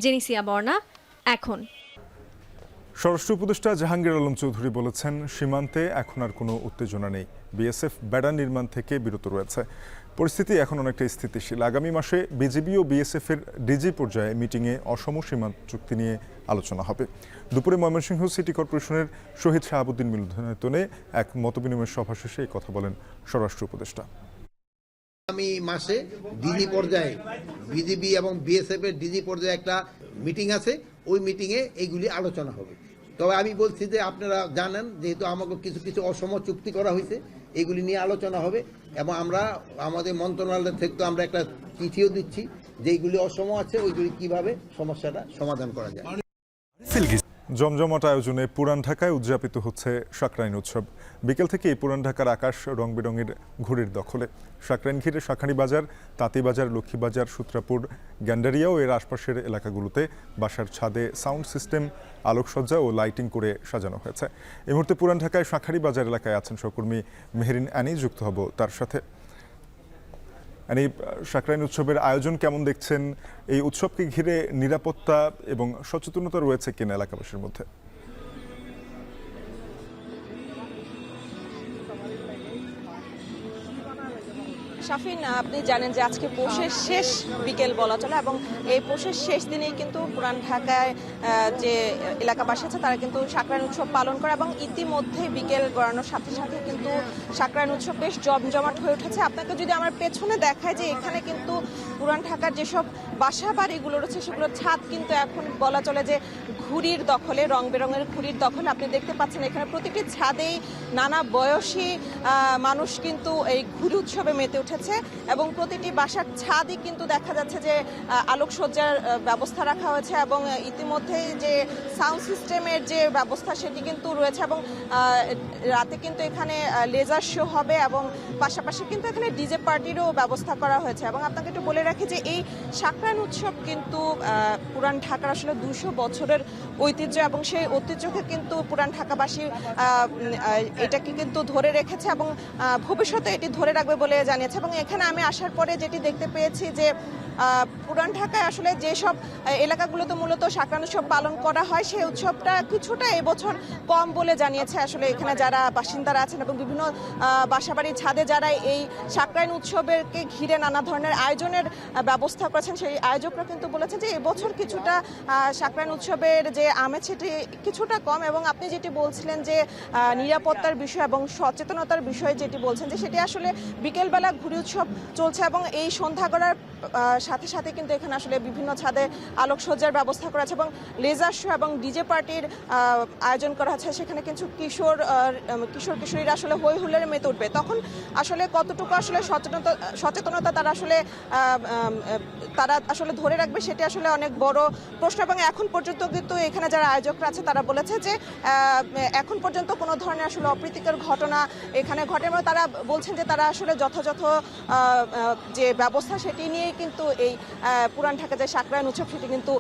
U: জেনিসিয়া বর্ণা, এখন।
A: স্বরাষ্ট্র উপদেষ্টা জাহাঙ্গীর আলম চৌধুরী বলেছেন, সীমান্তে এখন আর কোনো উত্তেজনা নেই। বিএসএফ বেড়া নির্মাণ থেকে বিরত রয়েছে। পরিস্থিতি এখন অনেকটা স্থিতিশীল। আগামী মাসে বিজিবি ও বিএসএফ এর ডিজি পর্যায়ে মিটিংয়ে অসম সীমান্ত চুক্তি নিয়ে আলোচনা হবে। দুপুরে ময়মনসিংহ সিটি কর্পোরেশনের শহীদ শাহাবুদ্দিন মিলনায়তনে এক মতবিনিময় সভা শেষে এই কথা বলেন স্বরাষ্ট্র উপদেষ্টা।
B: আগামী মাসে ডিজি পর্যায়ে বিজিবি এবং বিএসএফ এর ডিজি পর্যায়ে একটা মিটিং আছে, ওই মিটিংয়ে এইগুলি আলোচনা হবে। তবে আমি বলছি যে আপনারা জানেন, যেহেতু আমাকে কিছু কিছু অসম চুক্তি করা হয়েছে, এগুলি নিয়ে আলোচনা হবে এবং আমরা আমাদের মন্ত্রণালয় থেকে তো আমরা একটা চিঠিও দিচ্ছি যেইগুলি অসম আছে ওইগুলি কিভাবে সমস্যাটা সমাধান করা যায়।
A: জমজমাট আয়োজনে পুরান ঢাকায় উদযাপিত হচ্ছে সাকরাইন উৎসব। বিকেল থেকেই পুরান ঢাকার আকাশ রং বেরঙের ঘুড়ির দখলে। সাকরাইন ঘিরে শাঁখারী বাজার, তাঁতিবাজার, লক্ষ্মীবাজার, সূত্রাপুর, গ্যান্ডারিয়া ও এর আশপাশের এলাকাগুলোতে বাসার ছাদে সাউন্ড সিস্টেম, আলোকসজ্জা ও লাইটিং করে সাজানো হয়েছে। এই মুহূর্তে পুরান ঢাকায় শাঁখারী বাজার এলাকায় আছেন সহকর্মী মেহেরিন অ্যানি, যুক্ত হব তার সাথে। সাকরাইন উৎসবের আয়োজন কেমন দেখছেন? এই উৎসবকে ঘিরে নিরাপত্তা এবং সচেতনতা রয়েছে কিনা এলাকাবাসীর মধ্যে?
C: শাফিন, আপনি জানেন যে আজকে পৌষের শেষ বিকেল বলা চলে এবং এই পৌষের শেষ দিনেই কিন্তু পুরান ঢাকায় যে এলাকাবাসী আছে তারা কিন্তু সাকরাইন উৎসব পালন করে এবং ইতিমধ্যে বিকেল গড়ানোর সাথে সাথে কিন্তু সাকরাইন উৎসব বেশ জমজমাট হয়ে উঠেছে। আপনাকে যদি আমার পেছনে দেখায় যে এখানে কিন্তু পুরান ঢাকার যেসব বাসা বাড়িগুলো রয়েছে সেগুলোর ছাদ কিন্তু এখন বলা চলে যে ঘুড়ির দখলে, রং বেরঙের ঘুড়ির দখলে। আপনি দেখতে পাচ্ছেন এখানে প্রতিটি ছাদেই নানা বয়সী মানুষ কিন্তু এই ঘুড়ি উৎসবে মেতে উঠেছে এবং প্রতিটি বাসার ছাদই কিন্তু দেখা যাচ্ছে যে আলোকসজ্জার ব্যবস্থা রাখা হয়েছে এবং ইতিমধ্যে যে সাউন্ড সিস্টেমের যে ব্যবস্থা সেটি কিন্তু রয়েছে এবং রাতে কিন্তু এখানে লেজার শো হবে এবং পাশাপাশি কিন্তু এখানে ডিজে পার্টিরও ব্যবস্থা করা হয়েছে। এবং আপনাকে একটু বলে রাখি যে এই সাকরাইন উৎসব কিন্তু পুরান ঢাকার আসলে 200 বছরের ঐতিহ্য এবং সেই ঐতিহ্যকে কিন্তু পুরান ঢাকাবাসী এটাকে কিন্তু ধরে রেখেছে এবং ভবিষ্যতে এটি ধরে রাখবে বলে জানিয়েছে। এবং এখানে আমি আসার পরে যেটি দেখতে পেয়েছি যে পুরান ঢাকায় আসলে যেসব এলাকাগুলোতে মূলত সাকরাইন উৎসব পালন করা হয় সেই উৎসবটা কিছুটা এবছর কম বলে জানিয়েছে আসলে এখানে যারা বাসিন্দারা আছেন এবং বিভিন্ন বাসাবাড়ির ছাদে যারা এই সাকরাইন উৎসবেরকে ঘিরে নানা ধরনের আয়োজনের ব্যবস্থা করেছেন সেই আয়োজকরা কিন্তু বলেছেন যে এবছর কিছুটা সাকরাইন উৎসবের যে আমেজ সেটি কিছুটা কম। এবং আপনি যেটি বলছিলেন যে নিরাপত্তার বিষয় এবং সচেতনতার বিষয়ে যেটি বলছেন যে সেটি আসলে বিকেলবেলা ঘুড়ি উৎসব চলছে এবং এই সন্ধ্যা গড়ার সাথে সাথে কিন্তু এখানে আসলে বিভিন্ন ছাদে আলোকসজ্জার ব্যবস্থা করা আছে এবং লেজার শো এবং ডিজে পার্টির আয়োজন করা হচ্ছে। সেখানে কিছু কিশোর কিশোরীরা আসলে হই হুল্লোড়ে মেতে উঠবে। তখন আসলে কতটুকু আসলে সচেতনতা তারা আসলে ধরে রাখবে সেটি আসলে অনেক বড় প্রশ্ন। এবং এখন পর্যন্ত কিন্তু এখানে যারা আয়োজকরা আছে তারা বলেছে যে এখন পর্যন্ত কোনো ধরনের আসলে অপ্রীতিকর ঘটনা এখানে ঘটে এবং তারা বলছেন যে তারা আসলে যথাযথ যে ব্যবস্থা সেটি নিয়ে কিন্তু এই পুরান ঢাকা যে সাকরাইন উৎসব সেটি কিন্তু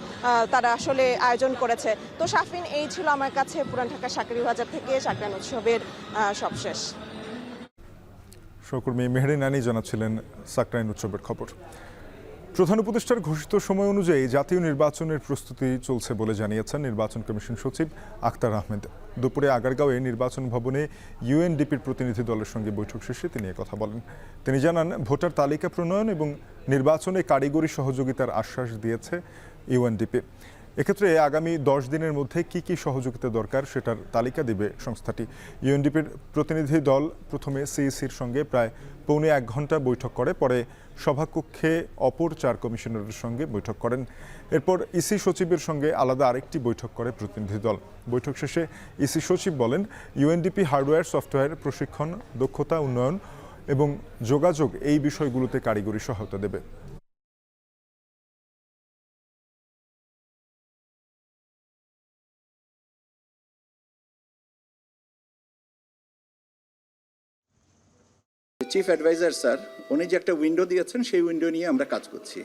C: তারা আসলে আয়োজন করেছে। তো শাফিন, এই ছিল আমার কাছে পুরান ঢাকা শাঁখারী বাজার থেকে সাকরাইন উৎসবের সবশেষ।
A: সহকর্মী মেহেরিন অ্যানি জানাচ্ছিলেন সাকরাইন উৎসবের খবর। প্রধান উপদেষ্টার ঘোষিত সময় অনুযায়ী জাতীয় নির্বাচনের প্রস্তুতি চলছে বলে জানিয়েছেন নির্বাচন কমিশন সচিব আখতার আহমেদ। দুপুরে আগারগাঁওয়ে নির্বাচন ভবনে ইউএনডিপির প্রতিনিধি দলের সঙ্গে বৈঠক শেষে তিনি কথা বলেন। তিনি জানান, ভোটার তালিকা প্রণয়ন এবং নির্বাচনে কারিগরি সহযোগিতার আশ্বাস দিয়েছে ইউএনডিপি। এক্ষেত্রে আগামী 10 দিনের মধ্যে কি কি সহযোগিতা দরকার সেটার তালিকা দিবে সংস্থাটি। ইউএনডিপির প্রতিনিধি দল প্রথমে সিইসির সঙ্গে প্রায় পৌনে 1 ঘন্টা বৈঠক করে, পরে সভাকক্ষে অপর 4 কমিশনারের সঙ্গে বৈঠক করেন। এরপর ইসি সচিবের সঙ্গে আলাদা আরেকটি বৈঠক করে প্রতিনিধি দল। বৈঠক শেষে ইসি সচিব বলেন, ইউএনডিপি হার্ডওয়্যার, সফটওয়্যার প্রশিক্ষণ, দক্ষতা উন্নয়ন এবং যোগাযোগ এই বিষয়গুলোতে কারিগরি সহায়তা দেবে।
D: চিফ অ্যাডভাইজার স্যার উনি যে একটা উইন্ডো দিয়েছেন সেই উইন্ডো নিয়ে আমরা কাজ করছি,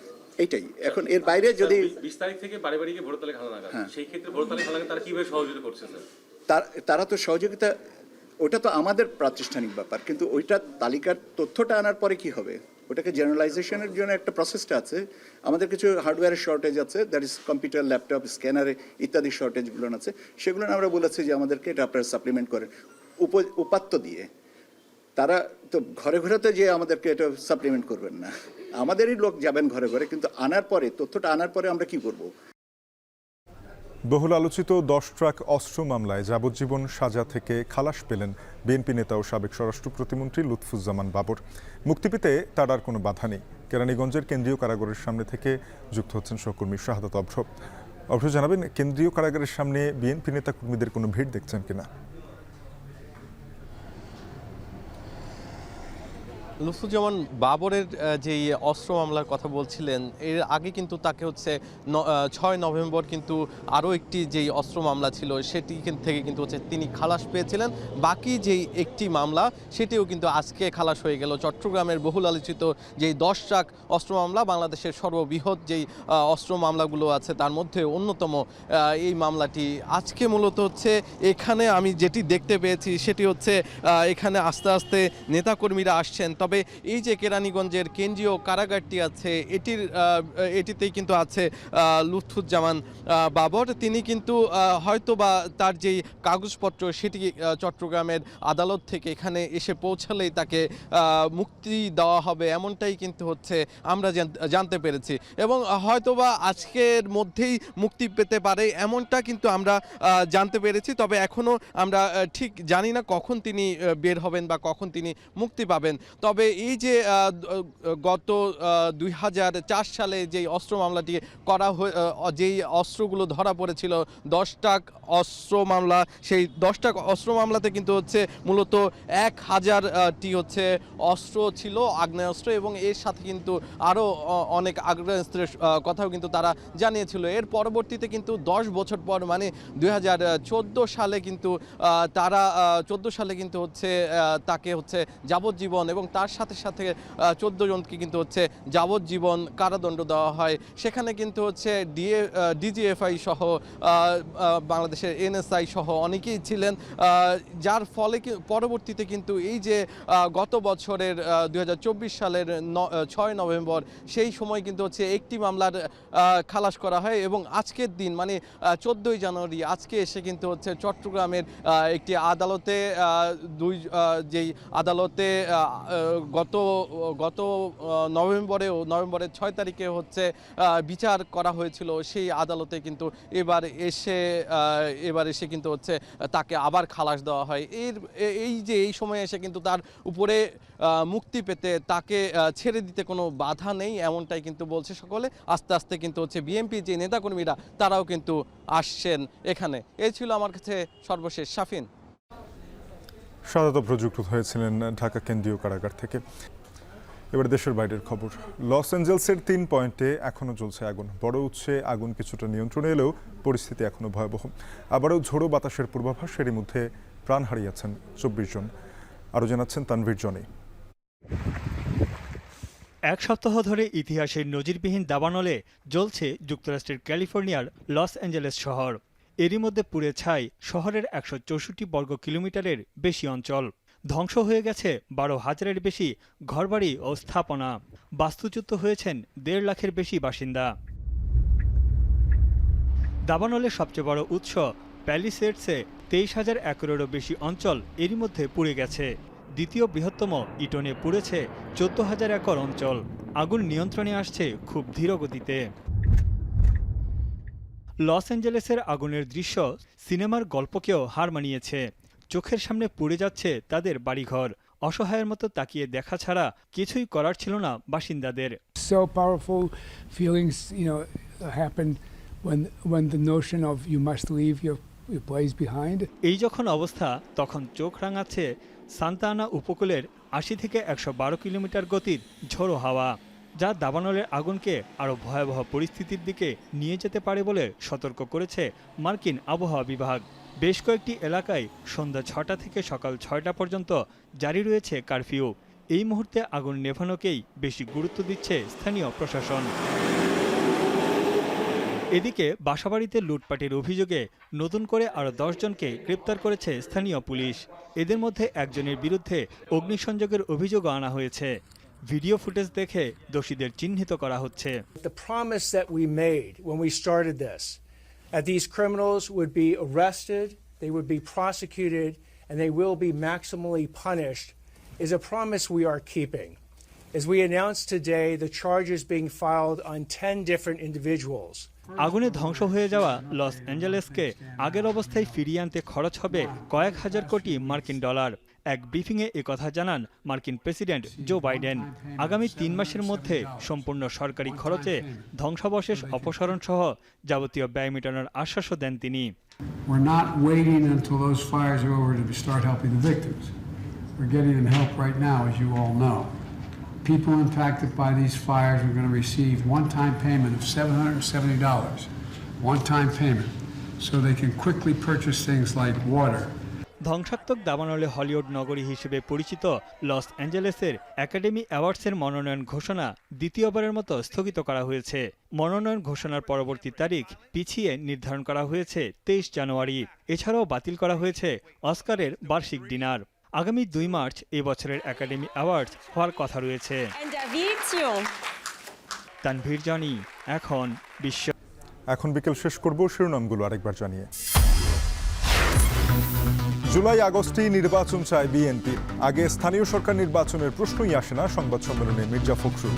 D: এইটাই। এখন এর বাইরে যদি
F: 20 তারিখ থেকে বাড়ি বাড়ি গিয়ে ভোটার তালিকা খানা লাগাবে, সেই ক্ষেত্রে ভোটার তালিকা খানা তারা কিভাবে সহযোগিতা করছে স্যার?
D: তারা তো সহযোগিতা, ওটা তো আমাদের প্রাতিষ্ঠানিক ব্যাপার, কিন্তু ওইটা তালিকার তথ্যটা আনার পরে কি হবে ওটাকে জেনারেলাইজেশনের জন্য একটা প্রসেসটা আছে। আমাদের কিছু হার্ডওয়্যারের শর্টেজ আছে, দ্যাট ইজ কম্পিউটার, ল্যাপটপ, স্ক্যানারে ইত্যাদি শর্টেজগুলো আছে। সেগুলো আমরা বলেছি যে আমাদেরকে এটা আপনারা সাপ্লিমেন্ট করেন উপাত্ত দিয়ে। তারা তো ঘরে ঘরে তো যে আমাদেরকে এটা সাপ্লিমেন্ট করবেন না, আমাদেরই লোক যাবেন ঘরে ঘরে, কিন্তু আনার পরে তথ্যটা আনার পরে আমরা কি করব?
A: বহুল আলোচিত 10 ট্রাক অস্ত্র মামলায় যাবজ্জীবন সাজা থেকে খালাস পেলেন বিএনপি নেতা ও সাবেক স্বরাষ্ট্র প্রতিমন্ত্রী লুৎফুজ্জামান বাবর। মুক্তি পেতে তার আর কোনো বাধা নেই। কেরানীগঞ্জের কেন্দ্রীয় কারাগারের সামনে থেকে যুক্ত হচ্ছেন সহকর্মী শাহাদাত অভ্র। অভ্র, জানাবেন কেন্দ্রীয় কারাগারের সামনে বিএনপি নেতা কর্মীদের কোনো ভিড় দেখছেন কিনা?
E: লুৎফুজ্জামান বাবরের যেই অস্ত্র মামলার কথা বলছিলেন, এর আগে কিন্তু তাকে 6 নভেম্বর কিন্তু আরও একটি যেই অস্ত্র মামলা ছিল সেটি থেকে কিন্তু তিনি খালাস পেয়েছিলেন। বাকি যেই একটি মামলা সেটিও কিন্তু আজকে খালাস হয়ে গেল। চট্টগ্রামের বহুল আলোচিত যেই 10 ট্রাক অস্ত্র মামলা, বাংলাদেশের সর্ববৃহৎ যেই অস্ত্র মামলাগুলো আছে তার মধ্যে অন্যতম এই মামলাটি আজকে মূলত এখানে আমি যেটি দেখতে পেয়েছি সেটি এখানে আস্তে আস্তে নেতাকর্মীরা আসছেন। তবে এই যে কেরানীগঞ্জের কেন্দ্রীয় কারাগারটি আছে এটিতেই কিন্তু আছে লুৎফুজ্জামান বাবর। তিনি কিন্তু হয়তোবা তার যেই কাগজপত্র সেটি চট্টগ্রামের আদালত থেকে এখানে এসে পৌঁছালেই তাকে মুক্তি দেওয়া হবে, এমনটাই কিন্তু আমরা জানতে পেরেছি। এবং হয়তোবা আজকের মধ্যেই মুক্তি পেতে পারে এমনটা কিন্তু আমরা জানতে পেরেছি। তবে এখনও আমরা ঠিক জানি না কখন তিনি বের হবেন বা কখন তিনি মুক্তি পাবেন। তবে এই যে গত 2004 সালে যেই অস্ত্র মামলাটি করা যেই অস্ত্রগুলো ধরা পড়েছিল 10 ট্রাক অস্ত্র মামলা, সেই 10 ট্রাক অস্ত্র মামলাতে কিন্তু মূলত 1000টি অস্ত্র ছিল, আগ্নেয়াস্ত্র, এবং এর সাথে কিন্তু আরও অনেক আগ্নেয়াস্ত্রের কথাও কিন্তু তারা জানিয়েছিল। এর পরবর্তীতে কিন্তু 10 বছর পর মানে 2014 সালে কিন্তু তারা 14 সালে কিন্তু তাকে যাবজ্জীবন এবং তার সাথে সাথে 14 জনকে কিন্তু যাবজ্জীবন কারাদণ্ড দেওয়া হয়। সেখানে কিন্তু ডিজিএফআই সহ বাংলাদেশের এনএসআই সহ অনেকেই ছিলেন, যার ফলে পরবর্তীতে কিন্তু এই যে গত বছরের 2024 সালের 6 নভেম্বর সেই সময় কিন্তু একটি মামলার খালাস করা হয় এবং আজকের দিন মানে 14 জানুয়ারি আজকে এসে কিন্তু চট্টগ্রামের একটি আদালতে যেই আদালতে গত নভেম্বরের 6 তারিখে বিচার করা হয়েছিল, সেই আদালতে কিন্তু এবার এসে কিন্তু তাকে আবার খালাস দেওয়া হয়। এই সময় এসে কিন্তু তার উপরে মুক্তি পেতে তাকে ছেড়ে দিতে কোনো বাধা নেই, এমনটাই কিন্তু বলছে সকলে। আস্তে আস্তে কিন্তু বিএনপি যে নেতাকর্মীরা তারাও কিন্তু আসছেন এখানে। এই ছিল আমার কাছে সর্বশেষ। শাফিন।
A: শাহাদাত প্রযুক্ত হয়েছিলেন ঢাকা কেন্দ্রীয় কারাগার থেকে। এবার দেশের বাইরের খবর। লস অ্যাঞ্জেলসের 3 পয়েন্টে এখনও চলছে আগুন। বড় উৎসে আগুন কিছুটা নিয়ন্ত্রণে এলেও পরিস্থিতি এখনও ভয়াবহ। আবারও ঝোড়ো বাতাসের পূর্বাভাস, এরই মধ্যে প্রাণ হারিয়েছেন 24 জন। আরও জানাচ্ছেন তানভীর জনি।
H: এক সপ্তাহ ধরে ইতিহাসের নজিরবিহীন দাবানলে জ্বলছে যুক্তরাষ্ট্রের ক্যালিফোর্নিয়ার লস অ্যাঞ্জেলেস শহর। এরই মধ্যে পুড়ে ছাই শহরের 164 বর্গ কিলোমিটারের বেশি অঞ্চল। ধ্বংস হয়ে গেছে 12,000-এর বেশি ঘরবাড়ি ও স্থাপনা। বাস্তুচ্যুত হয়েছেন 1.5 লাখের বেশি বাসিন্দা। দাবানলের সবচেয়ে বড় উৎস প্যালিসেডসে 23,000 একরেরও বেশি অঞ্চল এরই মধ্যে পুড়ে গেছে। দ্বিতীয় বৃহত্তম ইটনে পুড়েছে 14,000 একর অঞ্চল। আগুন নিয়ন্ত্রণে আসছে খুব ধীর গতিতে। লস অ্যাঞ্জেলেসের আগুনের দৃশ্য সিনেমার গল্পকেও হার মানিয়েছে। চোখের সামনে পুড়ে যাচ্ছে তাদের বাড়িঘর। অসহায়ের মতো তাকিয়ে দেখা ছাড়া কিছুই করার ছিল না বাসিন্দাদের।
I: So powerful feelings, happened when the notion of you must leave your place behind.
H: এই যখন অবস্থা তখন চোখ রাঙাচ্ছে সান্তা আনা উপকূলের 80 থেকে 112 কিলোমিটার গতির ঝোড়ো হাওয়া, যা দাবানলের আগুনকে আরও ভয়াবহ পরিস্থিতির দিকে নিয়ে যেতে পারে বলে সতর্ক করেছে মার্কিন আবহাওয়া বিভাগ। বেশ কয়েকটি এলাকায় সন্ধ্যা 6টা থেকে সকাল 6টা পর্যন্ত জারি রয়েছে কারফিউ। এই মুহূর্তে আগুন নেভানোকেই বেশি গুরুত্ব দিচ্ছে স্থানীয় প্রশাসন। এদিকে বাসাবাড়িতে লুটপাটের অভিযোগে নতুন করে আরও 10 জনকে গ্রেপ্তার করেছে স্থানীয় পুলিশ। এদের মধ্যে একজনের বিরুদ্ধে অগ্নিসংযোগের অভিযোগও আনা হয়েছে। ভিডিও ফুটেজ দেখে দোষীদের চিহ্নিত করা হচ্ছে।
J: The promise that we made when we started this, that these criminals would be arrested, they would be prosecuted, and they will be maximally punished, is a promise we are keeping. As we announced today, the charges being filed on 10 different individuals.
H: আগুনে ধ্বংস হয়ে যাওয়া loss অ্যাঞ্জেলেসকে আগের অবস্থায় ফিরিয়ে আনতে খরচ হবে কয়েক হাজার কোটি মার্কিন ডলার। এক ব্রিফিংয়ে একথা জানান মার্কিন প্রেসিডেন্ট জো বাইডেন। আগামী 3 মাসের মধ্যে সম্পূর্ণ সরকারি খরচে ধ্বংসাবশেষ অপসারণ সহ যাবতীয় ব্যয় মেটানোর আশ্বাসও দেন তিনি।
I: We're not waiting until those fires are over to start helping the victims. We're getting them help right now, as you all know. People impacted by these fires are going to receive one-time payment of $770, one-time payment, so they can quickly purchase things like water.
H: ধ্বংসাত্মক দাবানলে Hollywood নগরী হিসেবে পরিচিত loss অ্যাঞ্জেলেসের academy অ্যাওয়ার্ডসের মনোনয়ন ঘোষণা দ্বিতীয়বারের মতো স্থগিত করা হয়েছে। মনোনয়ন ঘোষণার পরবর্তী তারিখ পিছিয়ে নির্ধারণ করা হয়েছে 23 জানুয়ারি। এছাড়াও বাতিল করা হয়েছে অস্কারের বার্ষিক ডিনার। আগামী 2 মার্চ এই বছরের একাডেমি অ্যাওয়ার্ডস হওয়ার কথা রয়েছে। তানভীর জনি, এখন বিশ্ব।
A: এখন বিকেল শেষ করব, শিরোনামগুলো আরেকবার জানিয়ে। জুলাই আগস্টেই নির্বাচন চায় বিএনপি। আগে স্থানীয় সরকার নির্বাচনের প্রশ্নই আসে না, সংবাদ সম্মেলনে মির্জা ফখরুল।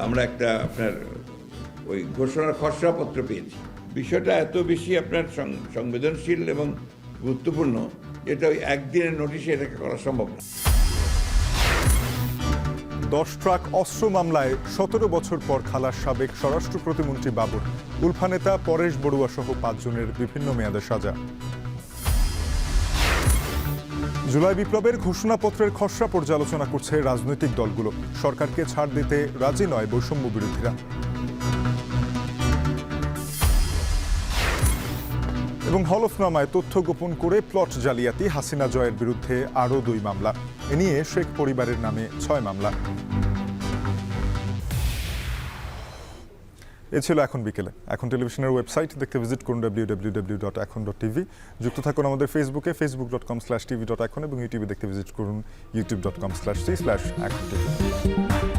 K: আমরা একটা আপনার ওই ঘোষণার খসড়াপত্র পেয়েছি। বিষয়টা এত বেশি আপনার সংবেদনশীল এবং গুরুত্বপূর্ণ, এটা ওই একদিনের নোটিশে এটাকে করা সম্ভব না।
A: 10 ট্রাক অস্ত্র মামলায় 17 বছর পর খালাস সাবেক স্বরাষ্ট্র প্রতিমন্ত্রী বাবর। উলফা নেতা পরেশ বড়ুয়া সহ 5 জনের বিভিন্ন মেয়াদে সাজা। জুলাই বিপ্লবের ঘোষণাপত্রের খসড়া পর্যালোচনা করছে রাজনৈতিক দলগুলো। সরকারকে ছাড় দিতে রাজি নয় বৈষম্য বিরোধীরা। এবং হলফনামায় তথ্য গোপন করে প্লট জালিয়াতি, হাসিনা জয়ের বিরুদ্ধে আরও 2 মামলা। এ নিয়ে শেখ পরিবারের নামে 6 মামলা। এ ছিল এখন বিকেলে। এখন টেলিভিশনের ওয়েবসাইট দেখতে ভিজিট করুন www.ekon.tv। যুক্ত থাকুন আমাদের ফেসবুকে facebook.com/tv.ekon এবং ইউটিউবে দেখতে ভিজিট করুন youtube.com/c/ekon.